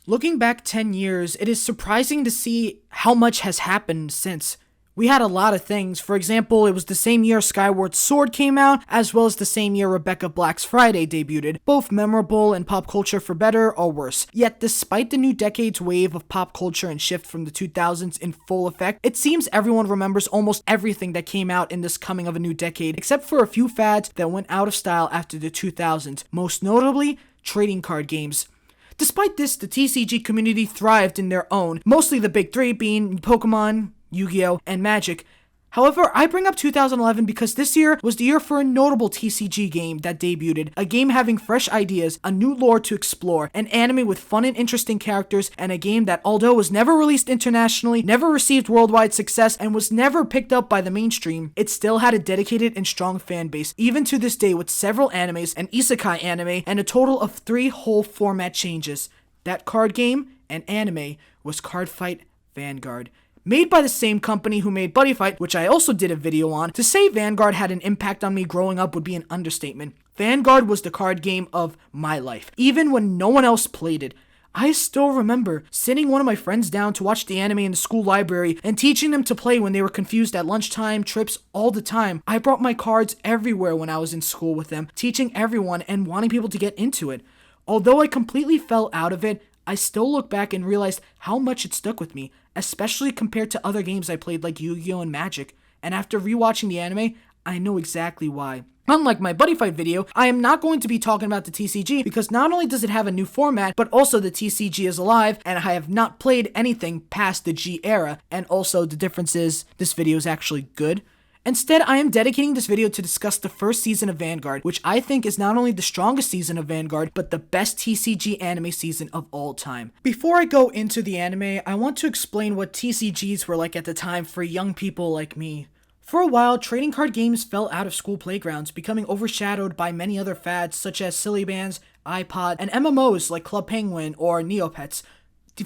Looking back 10 years, it is surprising to see how much has happened since. We had a lot of things. For example, it was the same year Skyward Sword came out, as well as the same year Rebecca Black's Friday debuted, both memorable in pop culture for better or worse. Yet, despite the new decade's wave of pop culture and shift from the 2000s in full effect, it seems everyone remembers almost everything that came out in this coming of a new decade, except for a few fads that went out of style after the 2000s, most notably, trading card games. Despite this, the TCG community thrived in their own, mostly the big three being Pokemon, Yu-Gi-Oh, and Magic. However, I bring up 2011 because this year was the year for a notable TCG game that debuted, a game having fresh ideas, a new lore to explore, an anime with fun and interesting characters, and a game that, although was never released internationally, never received worldwide success, and was never picked up by the mainstream, it still had a dedicated and strong fan base, even to this day with several animes, an isekai anime, and a total of 3 whole format changes. That card game and anime was Cardfight Vanguard. Made by the same company who made Buddy Fight, which I also did a video on. To say Vanguard had an impact on me growing up would be an understatement. Vanguard was the card game of my life, even when no one else played it. I still remember sitting one of my friends down to watch the anime in the school library and teaching them to play when they were confused at lunchtime, trips, all the time. I brought my cards everywhere when I was in school with them, teaching everyone and wanting people to get into it. Although I completely fell out of it, I still look back and realized how much it stuck with me, especially compared to other games I played like Yu-Gi-Oh! And Magic, and after rewatching the anime, I know exactly why. Unlike my Buddy Fight video, I am not going to be talking about the TCG because not only does it have a new format, but also the TCG is alive, and I have not played anything past the G era, and also the difference is, this video is actually good. Instead, I am dedicating this video to discuss the first season of Vanguard, which I think is not only the strongest season of Vanguard, but the best TCG anime season of all time. Before I go into the anime, I want to explain what TCGs were like at the time for young people like me. For a while, trading card games fell out of school playgrounds, becoming overshadowed by many other fads such as Silly Bands, iPod, and MMOs like Club Penguin or Neopets.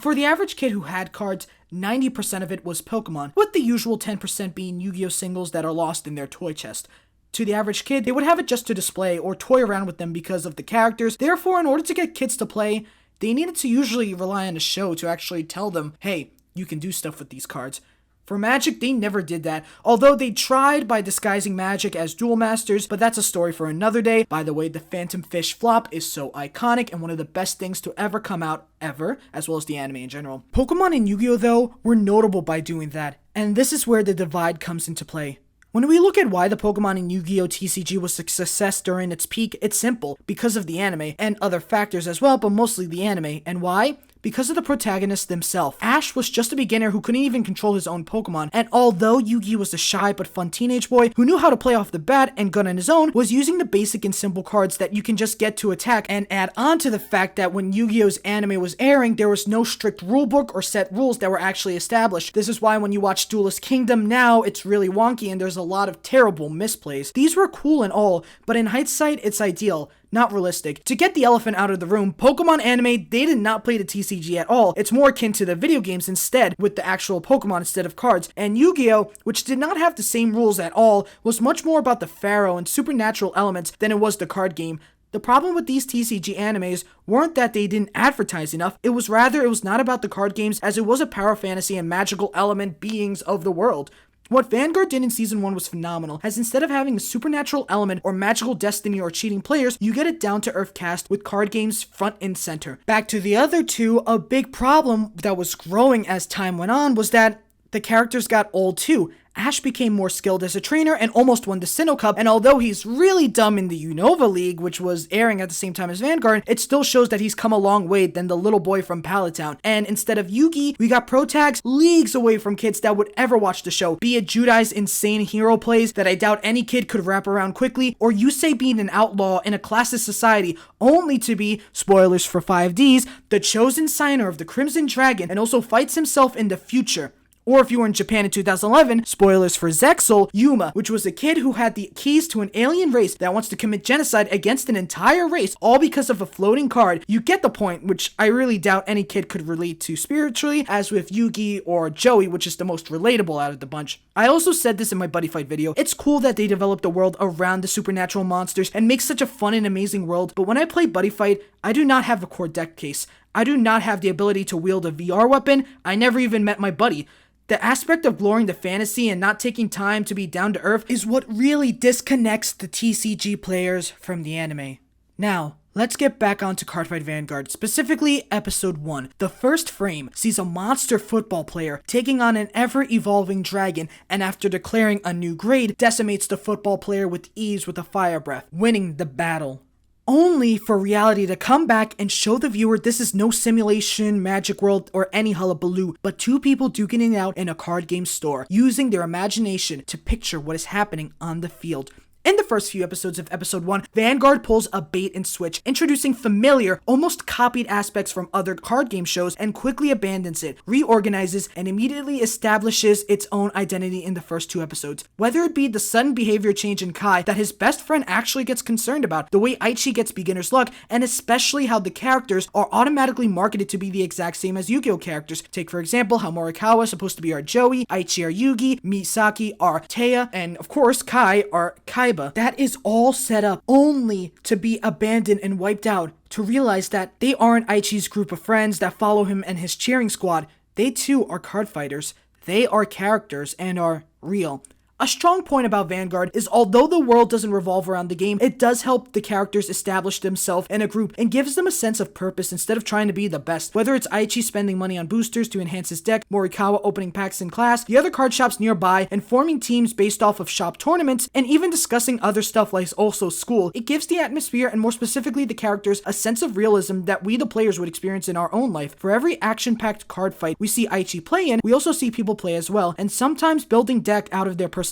For the average kid who had cards, 90% of it was Pokemon, with the usual 10% being Yu-Gi-Oh! Singles that are lost in their toy chest. To the average kid, they would have it just to display or toy around with them because of the characters. Therefore, in order to get kids to play, they needed to usually rely on a show to actually tell them, hey, you can do stuff with these cards. For Magic, they never did that, although they tried by disguising Magic as Duel Masters, but that's a story for another day. By the way, the Phantom Fish flop is so iconic and one of the best things to ever come out ever, as well as the anime in general. Pokemon and Yu-Gi-Oh! Though were notable by doing that, and this is where the divide comes into play. When we look at why the Pokemon and Yu-Gi-Oh! TCG was a success during its peak, it's simple, because of the anime, and other factors as well, but mostly the anime. And why? Because of the protagonists themselves. Ash was just a beginner who couldn't even control his own Pokemon, and although Yugi was a shy but fun teenage boy who knew how to play off the bat and gun on his own, was using the basic and simple cards that you can just get to attack, and add on to the fact that when Yu-Gi-Oh's anime was airing, there was no strict rulebook or set rules that were actually established. This is why when you watch Duelist Kingdom now, it's really wonky and there's a lot of terrible misplays. These were cool and all, but in hindsight, it's ideal. Not realistic. To get the elephant out of the room, Pokemon anime, they did not play the TCG at all. It's more akin to the video games instead, with the actual Pokemon instead of cards. And Yu-Gi-Oh!, which did not have the same rules at all, was much more about the pharaoh and supernatural elements than it was the card game. The problem with these TCG animes weren't that they didn't advertise enough, it was not about the card games as it was a power fantasy and magical element beings of the world. What Vanguard did in Season 1 was phenomenal, as instead of having a supernatural element or magical destiny or cheating players, you get a down-to-earth cast with card games front and center. Back to the other two, a big problem that was growing as time went on was that the characters got old too. Ash became more skilled as a trainer and almost won the Sinnoh Cup, and although he's really dumb in the Unova League, which was airing at the same time as Vanguard, it still shows that he's come a long way than the little boy from Palatown. And instead of Yugi, we got protags leagues away from kids that would ever watch the show, be it Judai's insane hero plays that I doubt any kid could wrap around quickly, or Yusei being an outlaw in a classist society, only to be, spoilers for 5Ds, the chosen signer of the Crimson Dragon, and also fights himself in the future. Or if you were in Japan in 2011, spoilers for Zexal, Yuma, which was a kid who had the keys to an alien race that wants to commit genocide against an entire race, all because of a floating card. You get the point, which I really doubt any kid could relate to spiritually, as with Yugi or Joey, which is the most relatable out of the bunch. I also said this in my Buddy Fight video. It's cool that they developed a world around the supernatural monsters and make such a fun and amazing world, but when I play Buddy Fight, I do not have a core deck case. I do not have the ability to wield a VR weapon. I never even met my buddy. The aspect of glorying the fantasy and not taking time to be down to earth is what really disconnects the TCG players from the anime. Now, let's get back onto Cardfight Vanguard, specifically Episode 1. The first frame sees a monster football player taking on an ever-evolving dragon, and after declaring a new grade, decimates the football player with ease with a fire breath, winning the battle. Only for reality to come back and show the viewer this is no simulation, magic world, or any hullabaloo, but two people duking it out in a card game store, using their imagination to picture what is happening on the field. In the first few episodes of Episode 1, Vanguard pulls a bait and switch, introducing familiar, almost copied aspects from other card game shows and quickly abandons it, reorganizes, and immediately establishes its own identity in the first 2 episodes. Whether it be the sudden behavior change in Kai that his best friend actually gets concerned about, the way Aichi gets beginner's luck, and especially how the characters are automatically marketed to be the exact same as Yugioh characters. Take for example how Morikawa is supposed to be our Joey, Aichi are Yugi, Misaki are Taya, and of course Kai are Kaiba. That is all set up only to be abandoned and wiped out, to realize that they aren't Aichi's group of friends that follow him and his cheering squad. They too are card fighters. They are characters and are real. A strong point about Vanguard is although the world doesn't revolve around the game, it does help the characters establish themselves in a group and gives them a sense of purpose instead of trying to be the best. Whether it's Aichi spending money on boosters to enhance his deck, Morikawa opening packs in class, the other card shops nearby, and forming teams based off of shop tournaments, and even discussing other stuff like also school, it gives the atmosphere and more specifically the characters a sense of realism that we the players would experience in our own life. For every action-packed card fight we see Aichi play in, we also see people play as well, and sometimes building deck out of their personality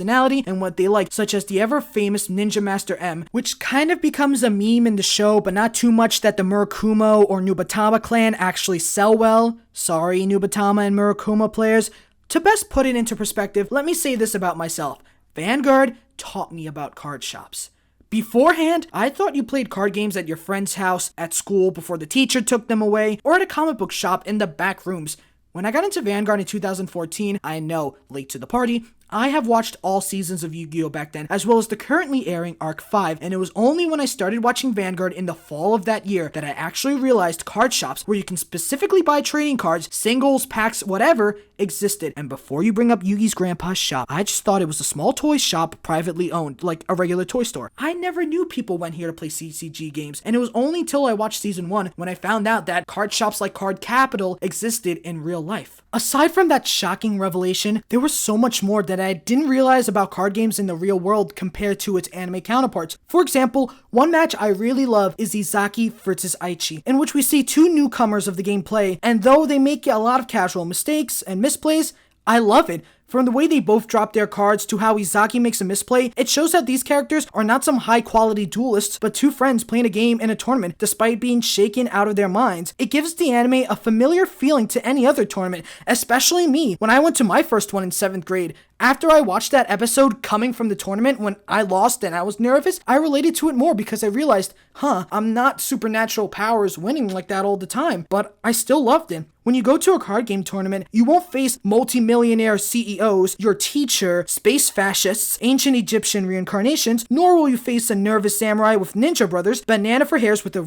and what they like, such as the ever-famous Ninja Master M, which kind of becomes a meme in the show, but not too much that the Murakumo or Nubatama clan actually sell well. Sorry, Nubatama and Murakuma players. To best put it into perspective, let me say this about myself. Vanguard taught me about card shops. Beforehand, I thought you played card games at your friend's house, at school before the teacher took them away, or at a comic book shop in the back rooms. When I got into Vanguard in 2014, I know, late to the party, I have watched all seasons of Yu-Gi-Oh! Back then, as well as the currently airing Arc 5, and it was only when I started watching Vanguard in the fall of that year that I actually realized card shops where you can specifically buy trading cards, singles, packs, whatever, existed. And before you bring up Yugi's grandpa's shop, I just thought it was a small toy shop privately owned, like a regular toy store. I never knew people went here to play CCG games, and it was only till I watched Season 1 when I found out that card shops like Card Capital existed in real life. Aside from that shocking revelation, there was so much more that I didn't realize about card games in the real world compared to its anime counterparts. For example, one match I really love is Izaki versus Aichi, in which we see two newcomers of the game play, and though they make a lot of casual mistakes and misplays, I love it. From the way they both drop their cards to how Izaki makes a misplay, it shows that these characters are not some high-quality duelists, but two friends playing a game in a tournament despite being shaken out of their minds. It gives the anime a familiar feeling to any other tournament, especially me, when I went to my first one in 7th grade. After I watched that episode coming from the tournament when I lost and I was nervous, I related to it more because I realized, I'm not supernatural powers winning like that all the time, but I still loved it. When you go to a card game tournament, you won't face multi-millionaire CEOs, your teacher, space fascists, ancient Egyptian reincarnations, nor will you face a nervous samurai with ninja brothers, banana for hairs with a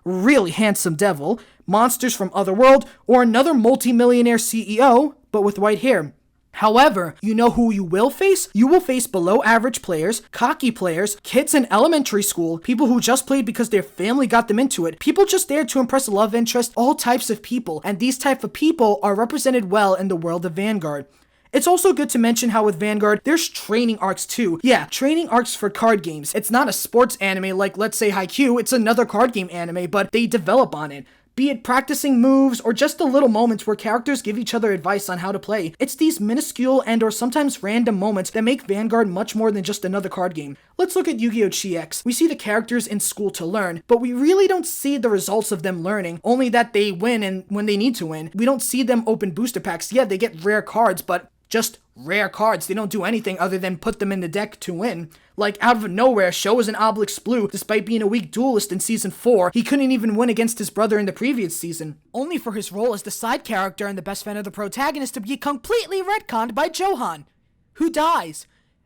really handsome devil, monsters from Otherworld, or another multi-millionaire CEO, but with white hair. However, you know who you will face? You will face below average players, cocky players, kids in elementary school, people who just played because their family got them into it, people just there to impress a love interest, all types of people, and these type of people are represented well in the world of Vanguard. It's also good to mention how with Vanguard, there's training arcs too. Yeah, training arcs for card games. It's not a sports anime like, let's say, Haikyuu, it's another card game anime, but they develop on it. Be it practicing moves or just the little moments where characters give each other advice on how to play. It's these minuscule and or sometimes random moments that make Vanguard much more than just another card game. Let's look at Yu-Gi-Oh! GX. We see the characters in school to learn, but we really don't see the results of them learning, only that they win and when they need to win. We don't see them open booster packs. Yeah, they get rare cards, but just rare cards. They don't do anything other than put them in the deck to win. Like, out of nowhere, Sho is an Obelix Blue. Despite being a weak duelist in Season 4, he couldn't even win against his brother in the previous season. Only for his role as the side character and the best friend of the protagonist to be completely retconned by Johan, who dies.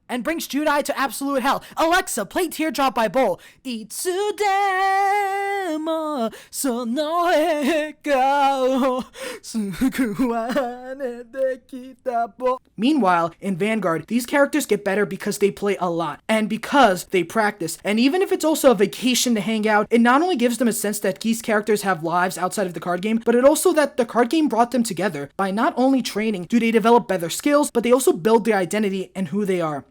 and brings Judai to absolute hell. Alexa, play Teardrop by Bull. Itsudemo sono eka o sukuwane dekita bo. Meanwhile, in Vanguard, these characters get better because they play a lot, and because they practice. And even if it's also a vacation to hang out, it not only gives them a sense that these characters have lives outside of the card game, but it also that the card game brought them together. By not only training do they develop better skills, but they also build their identity and who they are.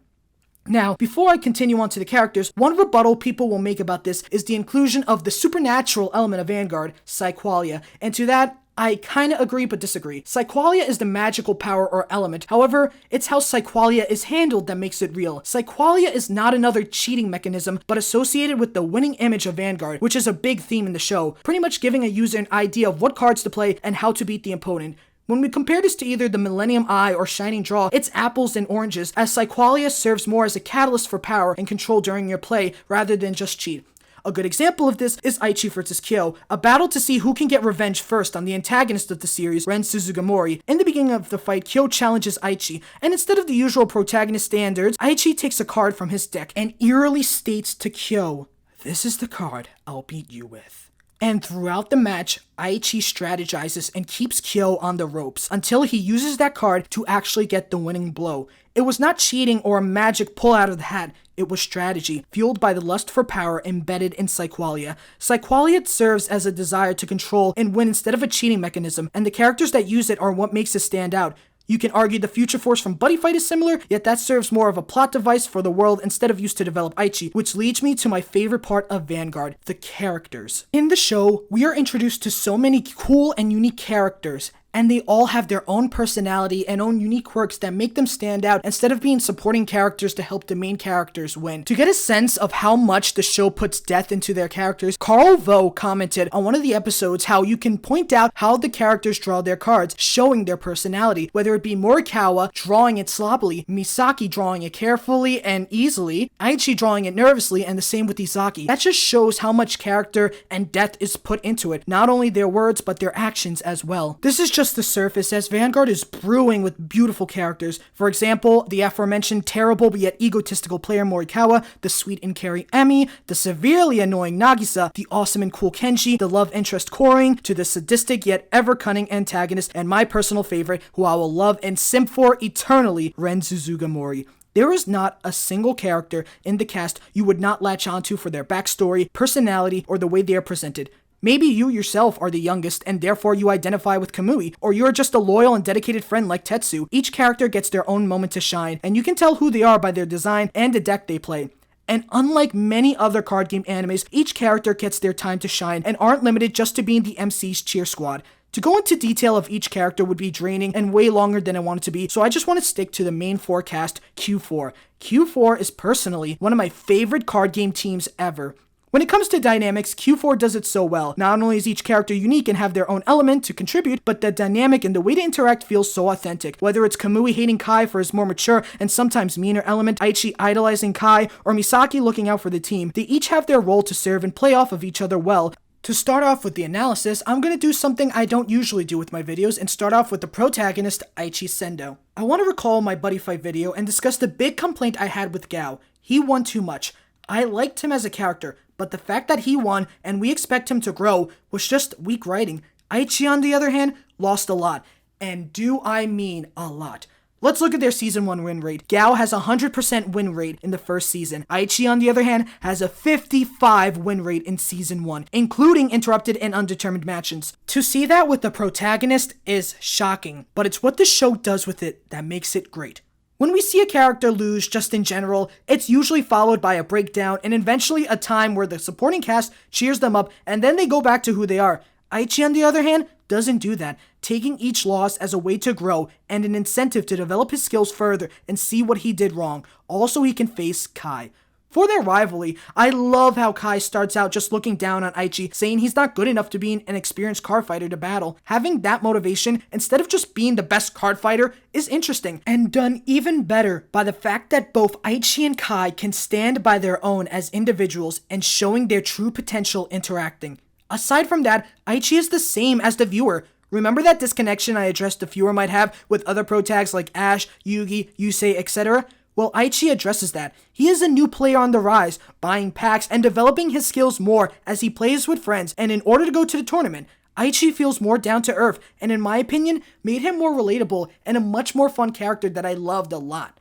Now, before I continue on to the characters, one rebuttal people will make about this is the inclusion of the supernatural element of Vanguard, Psyqualia, and to that, I kinda agree but disagree. Psyqualia is the magical power or element, however, it's how Psyqualia is handled that makes it real. Psyqualia is not another cheating mechanism, but associated with the winning image of Vanguard, which is a big theme in the show, pretty much giving a user an idea of what cards to play and how to beat the opponent. When we compare this to either the Millennium Eye or Shining Draw, it's apples and oranges, as Psyqualia serves more as a catalyst for power and control during your play, rather than just cheat. A good example of this is Aichi vs. Yugioh, a battle to see who can get revenge first on the antagonist of the series, Ren Suzugamori. In the beginning of the fight, Yugioh challenges Aichi, and instead of the usual protagonist standards, Aichi takes a card from his deck and eerily states to Yugioh, "This is the card I'll beat you with." And throughout the match, Aichi strategizes and keeps Yugioh on the ropes until he uses that card to actually get the winning blow. It was not cheating or a magic pull out of the hat, it was strategy, fueled by the lust for power embedded in Psyqualia. Psyqualia serves as a desire to control and win instead of a cheating mechanism, and the characters that use it are what makes it stand out. You can argue the Future Force from Buddy Fight is similar, yet that serves more of a plot device for the world instead of used to develop Aichi, which leads me to my favorite part of Vanguard, the characters. In the show, we are introduced to so many cool and unique characters, and they all have their own personality and own unique quirks that make them stand out instead of being supporting characters to help the main characters win. To get a sense of how much the show puts depth into their characters, Carl Vo commented on one of the episodes how you can point out how the characters draw their cards, showing their personality, whether it be Morikawa drawing it sloppily, Misaki drawing it carefully and easily, Aichi drawing it nervously, and the same with Izaki. That just shows how much character and depth is put into it, not only their words but their actions as well. This is just the surface, as Vanguard is brewing with beautiful characters. For example, the aforementioned terrible but yet egotistical player Morikawa, the sweet and caring Emi, the severely annoying Nagisa, the awesome and cool Kenji, the love interest Koring, to the sadistic yet ever cunning antagonist, and my personal favorite, who I will love and simp for eternally, Ren Suzugamori. There is not a single character in the cast you would not latch onto for their backstory, personality, or the way they are presented. Maybe you yourself are the youngest and therefore you identify with Kamui, or you're just a loyal and dedicated friend like Tetsu. Each character gets their own moment to shine, and you can tell who they are by their design and the deck they play. And unlike many other card game animes, each character gets their time to shine and aren't limited just to being the MC's cheer squad. To go into detail of each character would be draining and way longer than I want it to be, so I just want to stick to the main forecast, Q4. Q4 is personally one of my favorite card game teams ever. When it comes to dynamics, Q4 does it so well. Not only is each character unique and have their own element to contribute, but the dynamic and the way to interact feels so authentic. Whether it's Kamui hating Kai for his more mature and sometimes meaner element, Aichi idolizing Kai, or Misaki looking out for the team, they each have their role to serve and play off of each other well. To start off with the analysis, I'm going to do something I don't usually do with my videos and start off with the protagonist, Aichi Sendo. I want to recall my Buddy Fight video and discuss the big complaint I had with Gao. He won too much. I liked him as a character, but the fact that he won and we expect him to grow was just weak writing. Aichi, on the other hand, lost a lot. And do I mean a lot. Let's look at their season 1 win rate. Gao has a 100% win rate in the first season. Aichi, on the other hand, has a 55 win rate in season 1, including interrupted and undetermined matches. To see that with the protagonist is shocking, but it's what the show does with it that makes it great. When we see a character lose just in general, it's usually followed by a breakdown and eventually a time where the supporting cast cheers them up and then they go back to who they are. Aichi, on the other hand, doesn't do that, taking each loss as a way to grow and an incentive to develop his skills further and see what he did wrong, also he can face Kai. For their rivalry, I love how Kai starts out just looking down on Aichi, saying he's not good enough to be an experienced card fighter to battle. Having that motivation, instead of just being the best card fighter, is interesting, and done even better by the fact that both Aichi and Kai can stand by their own as individuals and showing their true potential interacting. Aside from that, Aichi is the same as the viewer. Remember that disconnection I addressed the viewer might have with other protags like Ash, Yugi, Yusei, etc.? Well, Aichi addresses that. He is a new player on the rise, buying packs and developing his skills more as he plays with friends, and in order to go to the tournament, Aichi feels more down to earth, and in my opinion, made him more relatable and a much more fun character that I loved a lot.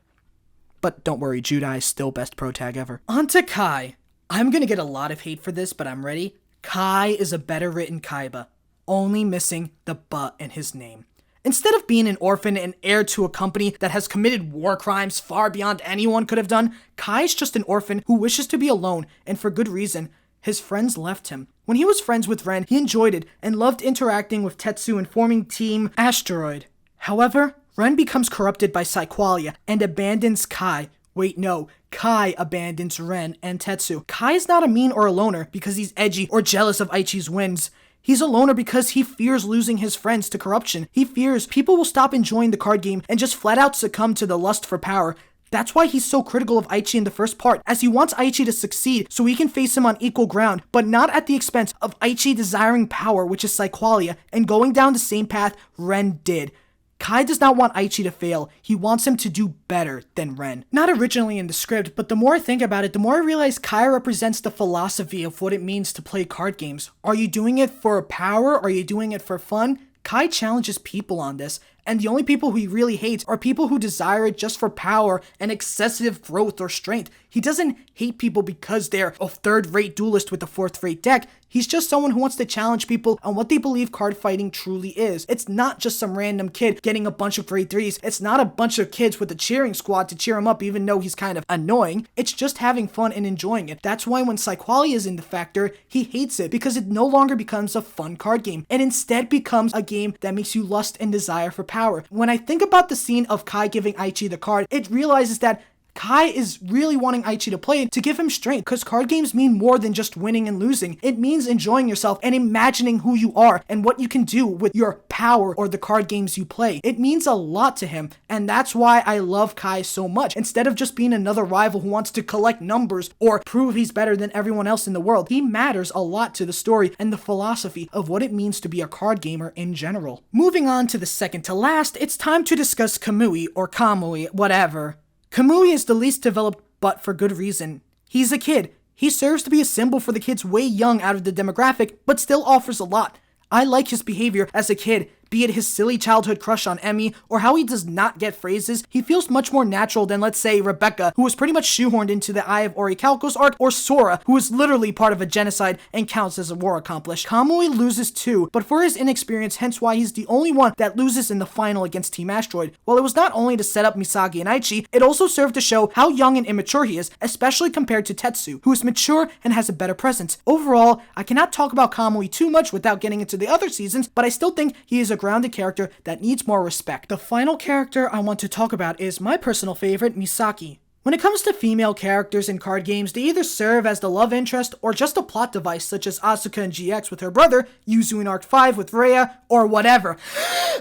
But don't worry, Judai is still best pro tag ever. On to Kai. I'm gonna get a lot of hate for this, but I'm ready. Kai is a better written Kaiba, only missing the "but" in his name. Instead of being an orphan and heir to a company that has committed war crimes far beyond anyone could have done, Kai's just an orphan who wishes to be alone, and for good reason. His friends left him. When he was friends with Ren, he enjoyed it and loved interacting with Tetsu and forming Team Asteroid. However, Ren becomes corrupted by Psyqualia and abandons Kai. Wait, no. Kai abandons Ren and Tetsu. Kai is not a mean or a loner because he's edgy or jealous of Aichi's wins. He's a loner because he fears losing his friends to corruption. He fears people will stop enjoying the card game and just flat out succumb to the lust for power. That's why he's so critical of Aichi in the first part, as he wants Aichi to succeed so he can face him on equal ground, but not at the expense of Aichi desiring power, which is Psyqualia, and going down the same path Ren did. Kai does not want Aichi to fail. He wants him to do better than Ren. Not originally in the script, but the more I think about it, the more I realize Kai represents the philosophy of what it means to play card games. Are you doing it for power? Are you doing it for fun? Kai challenges people on this, and the only people who he really hates are people who desire it just for power and excessive growth or strength. He doesn't hate people because they're a third-rate duelist with a fourth-rate deck. He's just someone who wants to challenge people on what they believe card fighting truly is. It's not just some random kid getting a bunch of grade 3s. It's not a bunch of kids with a cheering squad to cheer him up even though he's kind of annoying. It's just having fun and enjoying it. That's why when Psyqualia is in the factor, he hates it because it no longer becomes a fun card game and instead becomes a game that makes you lust and desire for power. When I think about the scene of Kai giving Aichi the card, it realizes that Kai is really wanting Aichi to play to give him strength, because card games mean more than just winning and losing. It means enjoying yourself and imagining who you are and what you can do with your power or the card games you play. It means a lot to him, and that's why I love Kai so much. Instead of just being another rival who wants to collect numbers or prove he's better than everyone else in the world, he matters a lot to the story and the philosophy of what it means to be a card gamer in general. Moving on to the second to last, it's time to discuss Kamui, or Kamui, whatever. Kamui is the least developed, but for good reason. He's a kid. He serves to be a symbol for the kids way young out of the demographic, but still offers a lot. I like his behavior as a kid, be it his silly childhood crush on Emmy, or how he does not get phrases. He feels much more natural than, let's say, Rebecca, who was pretty much shoehorned into the Eye of Orichalco's arc, or Sora, who is literally part of a genocide and counts as a war accomplished. Kamui loses too, but for his inexperience, hence why he's the only one that loses in the final against Team Asteroid. While it was not only to set up Misaki and Aichi, it also served to show how young and immature he is, especially compared to Tetsu, who is mature and has a better presence. Overall, I cannot talk about Kamui too much without getting into the other seasons, but I still think he is a grounded character that needs more respect. The final character I want to talk about is my personal favorite, Misaki. When it comes to female characters in card games, they either serve as the love interest or just a plot device, such as Asuka in GX with her brother, Yuzu in Arc 5 with Rhea, or whatever.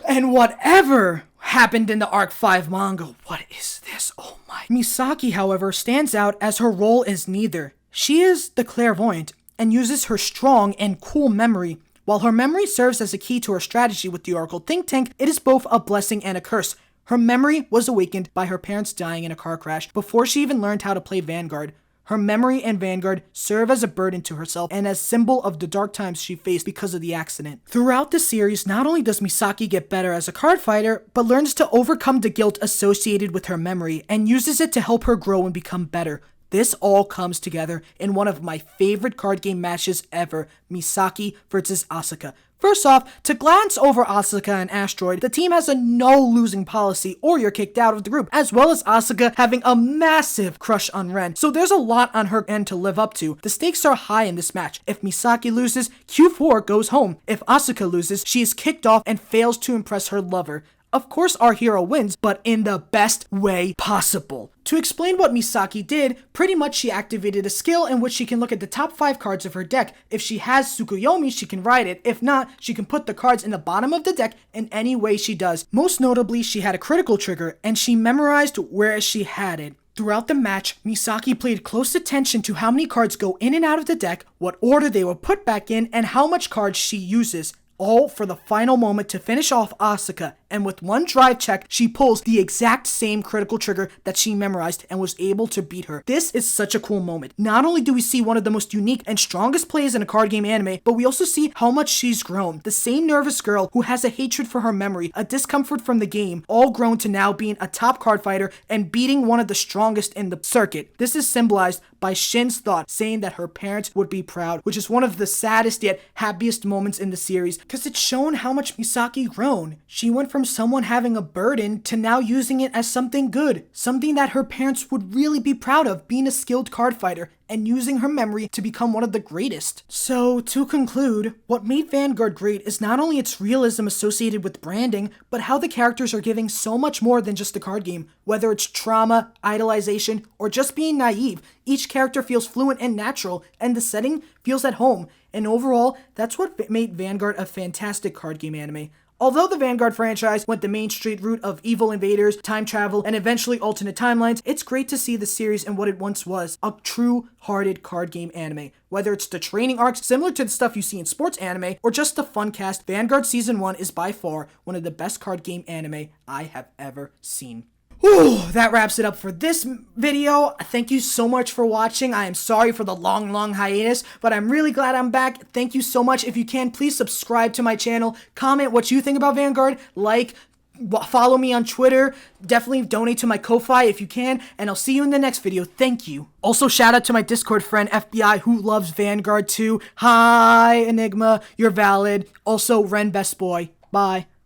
And whatever happened in the Arc 5 manga. What is this? Oh my. Misaki, however, stands out as her role is neither. She is the clairvoyant and uses her strong and cool memory. While her memory serves as a key to her strategy with the Oracle think tank, it is both a blessing and a curse. Her memory was awakened by her parents dying in a car crash before she even learned how to play Vanguard. Her memory and Vanguard serve as a burden to herself and as symbol of the dark times she faced because of the accident. Throughout the series, not only does Misaki get better as a card fighter, but learns to overcome the guilt associated with her memory and uses it to help her grow and become better. This all comes together in one of my favorite card game matches ever, Misaki versus Asuka. First off, to glance over Asuka and Asteroid, the team has a no losing policy or you're kicked out of the group, as well as Asuka having a massive crush on Ren, so there's a lot on her end to live up to. The stakes are high in this match. If Misaki loses, Q4 goes home. If Asuka loses, she is kicked off and fails to impress her lover. Of course our hero wins, but in the best way possible. To explain what Misaki did, pretty much she activated a skill in which she can look at the top 5 cards of her deck. If she has Tsukuyomi, she can ride it. If not, she can put the cards in the bottom of the deck in any way she does. Most notably, she had a critical trigger, and she memorized where she had it. Throughout the match, Misaki paid close attention to how many cards go in and out of the deck, what order they were put back in, and how much cards she uses. All for the final moment to finish off Asuka and with one drive check, she pulls the exact same critical trigger that she memorized and was able to beat her. This is such a cool moment. Not only do we see one of the most unique and strongest plays in a card game anime, but we also see how much she's grown. The same nervous girl who has a hatred for her memory, a discomfort from the game, all grown to now being a top card fighter and beating one of the strongest in the circuit. This is symbolized by Shin's thought saying that her parents would be proud, which is one of the saddest yet happiest moments in the series, because it's shown how much Misaki grown. She went from someone having a burden to now using it as something good, something that her parents would really be proud of, being a skilled card fighter and using her memory to become one of the greatest. So, to conclude, what made Vanguard great is not only its realism associated with branding, but how the characters are giving so much more than just a card game. Whether it's trauma, idolization, or just being naive, each character feels fluent and natural, and the setting feels at home. And overall, that's what made Vanguard a fantastic card game anime. Although the Vanguard franchise went the Main Street route of evil invaders, time travel, and eventually alternate timelines, it's great to see the series in what it once was, a true-hearted card game anime. Whether it's the training arcs similar to the stuff you see in sports anime, or just the fun cast, Vanguard Season 1 is by far one of the best card game anime I have ever seen. Whew, that wraps it up for this video. Thank you so much for watching. I am sorry for the long hiatus, but I'm really glad I'm back. Thank you so much. If you can, please subscribe to my channel. Comment what you think about Vanguard. Like, follow me on Twitter. Definitely donate to my Ko-Fi if you can, and I'll see you in the next video. Thank you. Also, shout out to my Discord friend, FBI, who loves Vanguard too. Hi, Enigma. You're valid. Also, Ren Best Boy. Bye.